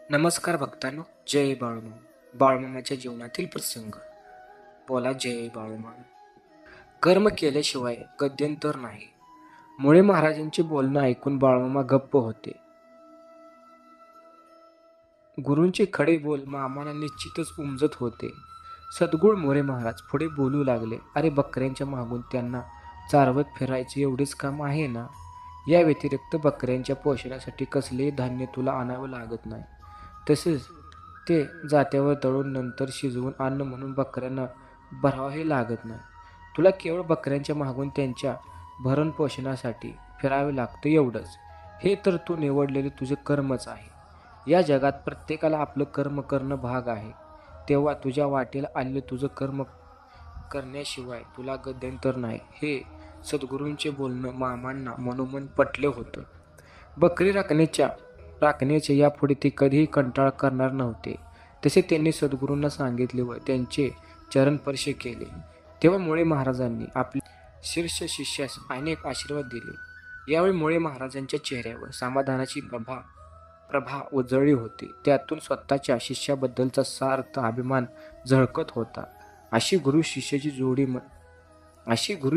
नमस्कार भक्तांनो, जय बाळूमामा. बाळूमामाच्या जीवनातील प्रसंग. बोला जय बाळूमामा. कर्म केल्याशिवाय गत्यंतर नाही. मुळे महाराजांचे बोलणं ऐकून बाळूमामा गप्प होते. गुरूंचे खडे बोल मामाला निश्चितच उमजत होते. सद्गुण मोरे महाराज पुढे बोलू लागले. अरे बकऱ्यांच्या मागून त्यांना चारवत फिरायचे एवढेच काम आहे ना? या व्यतिरिक्त बकऱ्यांच्या पोषणासाठी कसलेही धान्य तुला आणावं लागत नाही. तसेच ते जात्यावर दळून नंतर शिजवून अन्न म्हणून बकऱ्यांना भरावंही लागत नाही. तुला केवळ बकऱ्यांच्या मागून त्यांच्या भरणपोषणासाठी फिरावे लागतं एवढंच. हे तर तू निवडलेले तुझे कर्मच आहे. या जगात प्रत्येकाला आपलं कर्म करणं भाग आहे. तेव्हा तुझ्या वाटेला आलेलं तुझं कर्म करण्याशिवाय तुला गत्यंतर नाही. हे सद्गुरूंचे बोलणं मामांना मनोमन पटलं होतं. बकरी राखण्याच्या यापुढे ते कधीही कंटाळा करणार नव्हते. तसे त्यांनी सद्गुरूंना सांगितले व त्यांचे चरणस्पर्श केले. तेव्हा मुळे महाराजांनी आपल्या शीर्ष शिष्यास अनेक आशीर्वाद दिले. यावेळी मुळे महाराजांच्या चेहऱ्यावर समाधानाची प्रभा उजळली होती. त्यातून स्वतःच्या शिष्याबद्दलचा सार्थ अभिमान झळकत होता. अशी गुरु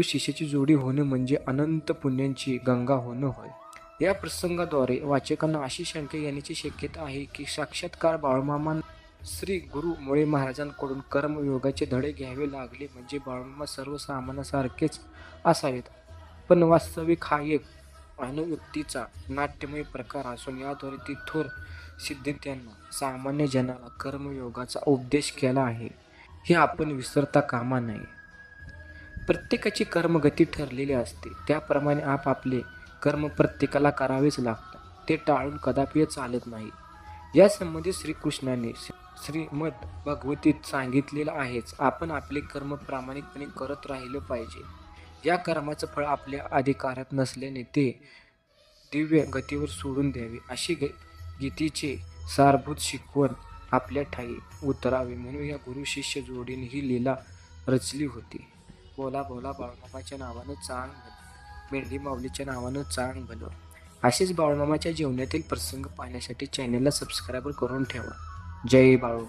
शिष्याची जोडी होणे म्हणजे अनंत पुण्यांची गंगा होणं होय. या प्रसंगाद्वारे वाचकांना अशी शंका येण्याची शक्यता आहे की साक्षात्कार बाळूमामा श्री गुरु मुळे महाराजांकडून कर्मयोगाचे धडे घ्यावे लागले म्हणजे बाळूमामा सर्वसामान्यांसारखेच असावेत. पण वास्तविक हा एक अनुभूतीचा नाट्यमय प्रकार असून याद्वारे ती थोर सिद्धांतांना सामान्य जनाला कर्मयोगाचा उपदेश केला आहे, हे आपण विसरता कामा नये. प्रत्येकाची कर्मगती ठरलेली असते. त्याप्रमाणे आपापले कर्म प्रत्येकाला करावेच लागतात. ते टाळून कदापि चालत नाही. यासंबंधी श्रीकृष्णाने श्रीमद भगवतीत सांगितलेलं आहेच. आपण आपले कर्म प्रामाणिकपणे करत राहिलं पाहिजे. या कर्माचं फळ आपल्या अधिकारात नसल्याने ते दिव्य गतीवर सोडून द्यावे अशी गीतेचे सारभूत शिकवण आपल्या ठायी उतरावे म्हणून या गुरु शिष्य जोडीने ही लीला रचली होती. बोला बोला बाळूमामाच्या नावानं चांग भलं, मेंढी माऊलीच्या नावानं चांग भलं. असेच बाळूमामाच्या जीवनातील प्रसंग पाहण्यासाठी चॅनेलला सबस्क्राईब करून ठेवा. जय बाळू.